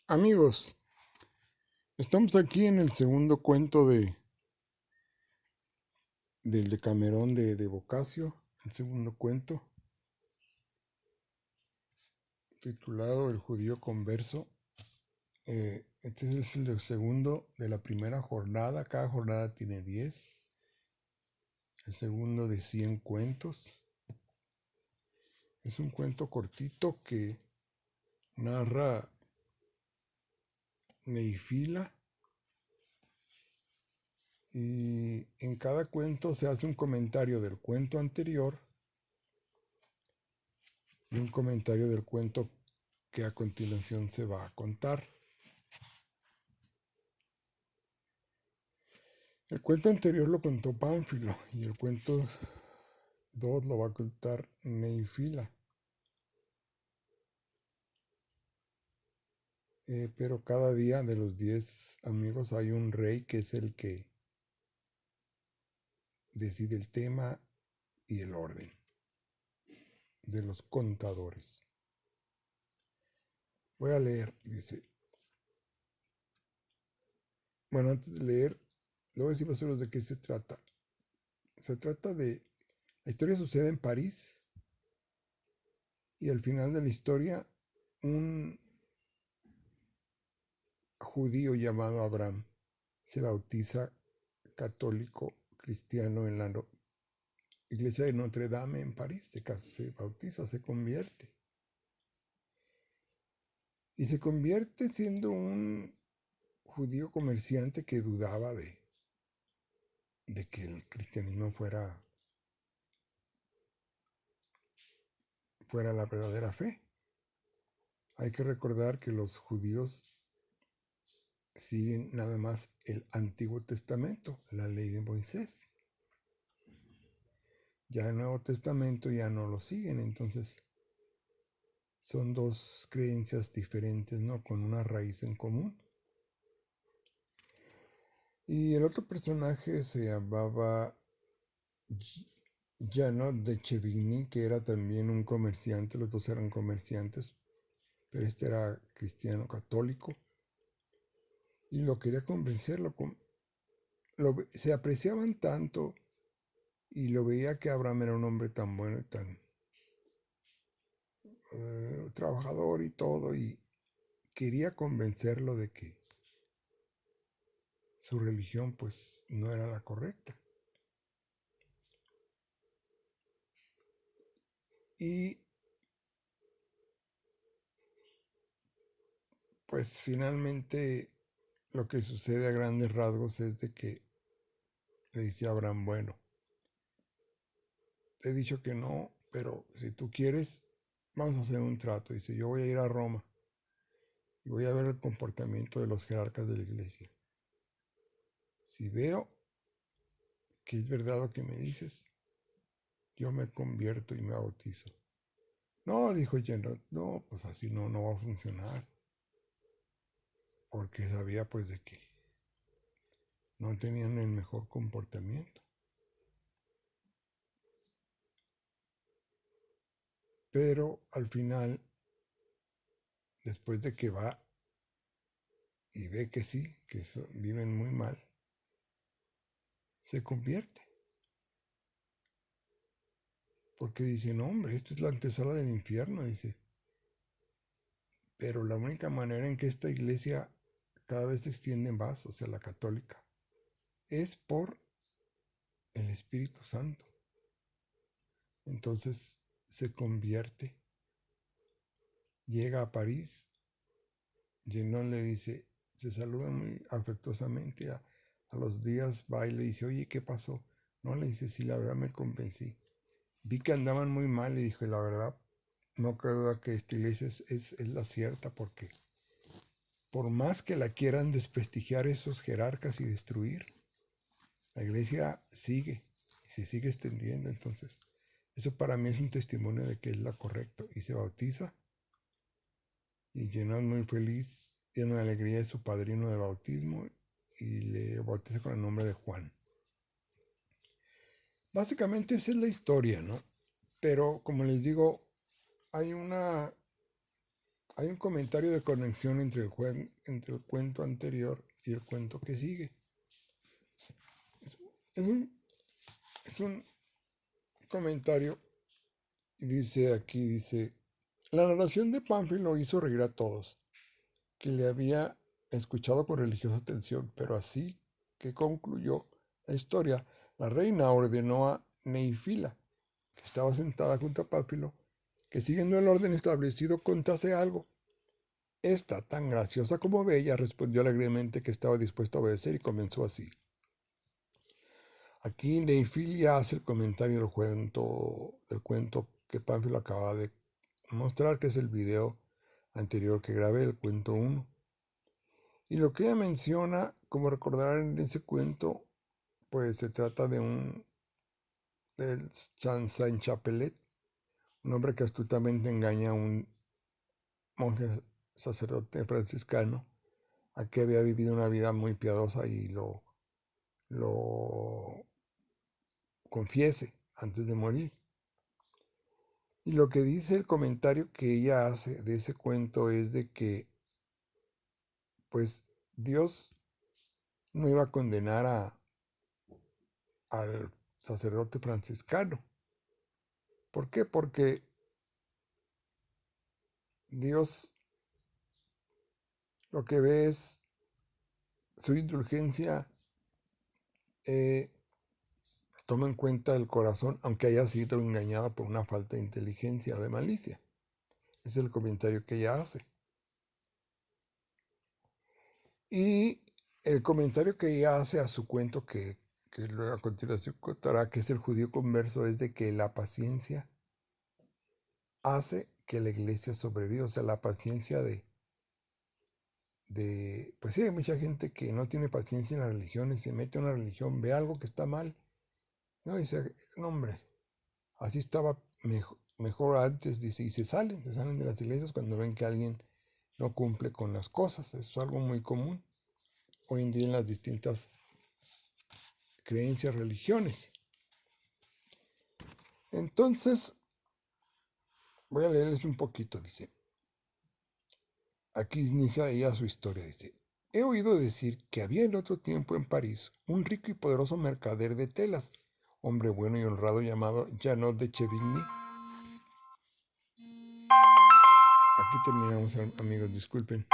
Amigos, estamos aquí en el segundo cuento del Decamerón de Boccaccio, el segundo cuento, titulado El judío converso. Este es el segundo de la primera jornada, cada jornada tiene 10, el segundo de 100 cuentos. Es un cuento cortito que narra Neifila, y en cada cuento se hace un comentario del cuento anterior y un comentario del cuento que a continuación se va a contar. El cuento anterior lo contó Pánfilo y el cuento 2 lo va a contar Neifila. Pero cada día de los 10 amigos hay un rey que es el que decide el tema y el orden de los contadores. Voy a leer, dice. Bueno, antes de leer, le voy a decir más o menos de qué se trata. Se trata de... La historia sucede en París y al final de la historia un judío llamado Abraham se bautiza católico cristiano en la iglesia de Notre Dame en París. Se bautiza, se convierte. Y se convierte siendo un judío comerciante que dudaba de que el cristianismo fuera la verdadera fe. Hay que recordar que los judíos siguen nada más el Antiguo Testamento, la ley de Moisés. Ya el Nuevo Testamento ya no lo siguen, entonces son dos creencias diferentes, ¿no? Con una raíz en común. Y el otro personaje se llamaba Janot de Chevigny, que era también un comerciante, los dos eran comerciantes, pero este era cristiano católico y lo quería convencerlo. Se apreciaban tanto y lo veía que Abraham era un hombre tan bueno y tan trabajador y todo, y quería convencerlo de que su religión pues no era la correcta. Y pues finalmente lo que sucede a grandes rasgos es de que le dice a Abraham, bueno, te he dicho que no, pero si tú quieres, vamos a hacer un trato. Dice, yo voy a ir a Roma y voy a ver el comportamiento de los jerarcas de la iglesia. Si veo que es verdad lo que me dices, yo me convierto y me bautizo. No, dijo Jenner, no, pues así no va a funcionar. Porque sabía pues de que no tenían el mejor comportamiento. Pero al final, después de que va y ve que sí, que viven muy mal, se convierte. Porque dice, no hombre, esto es la antesala del infierno, dice. Pero la única manera en que esta iglesia cada vez se extiende más, o sea, la católica, es por el Espíritu Santo. Entonces se convierte, llega a París, Genón le dice, se saludan muy afectuosamente, a los días va y le dice, oye, ¿qué pasó? No, le dice, sí, la verdad me convencí. Vi que andaban muy mal y dijo, la verdad, no cabe duda que esta iglesia es la cierta, porque por más que la quieran desprestigiar esos jerarcas y destruir, la iglesia sigue y se sigue extendiendo. Entonces, eso para mí es un testimonio de que es la correcta. Y se bautiza y Genón muy feliz, lleno de alegría de su padrino de bautismo, y le bautiza con el nombre de Juan. Básicamente esa es la historia, ¿no? Pero como les digo, hay una hay un comentario de conexión entre el cuento anterior y el cuento que sigue. Es un comentario y dice, la narración de Pánfilo hizo reír a todos, que le había escuchado con religiosa atención, pero así que concluyó la historia, la reina ordenó a Neifila, que estaba sentada junto a Pánfilo, que siguiendo el orden establecido contase algo. Esta, tan graciosa como bella, respondió alegremente que estaba dispuesta a obedecer y comenzó así. Aquí Neifilia hace el comentario del cuento que Pánfilo acaba de mostrar, que es el video anterior que grabé, el cuento 1. Y lo que ella menciona, como recordarán en ese cuento, pues se trata del Saint Chapelet, un hombre que astutamente engaña a un monje sacerdote franciscano a que había vivido una vida muy piadosa y lo confiese antes de morir. Y lo que dice el comentario que ella hace de ese cuento es de que pues Dios no iba a condenar al sacerdote franciscano. ¿Por qué? Porque Dios lo que ve es su indulgencia, toma en cuenta el corazón, aunque haya sido engañado por una falta de inteligencia o de malicia. Ese es el comentario que ella hace. Y el comentario que ella hace a su cuento, que luego a continuación contará, que es el judío converso, es de que la paciencia hace que la iglesia sobreviva. O sea, la paciencia pues sí, hay mucha gente que no tiene paciencia en las religiones, se mete a una religión, ve algo que está mal, no, dice, no hombre, así estaba mejor antes, dice, y se salen de las iglesias cuando ven que alguien no cumple con las cosas. Es algo muy común hoy en día en las distintas creencias, religiones. Entonces, voy a leerles un poquito, dice. Aquí inicia ella su historia, dice. He oído decir que había en otro tiempo en París un rico y poderoso mercader de telas, hombre bueno y honrado llamado Janot de Chevigny. Aquí terminamos, amigos, disculpen.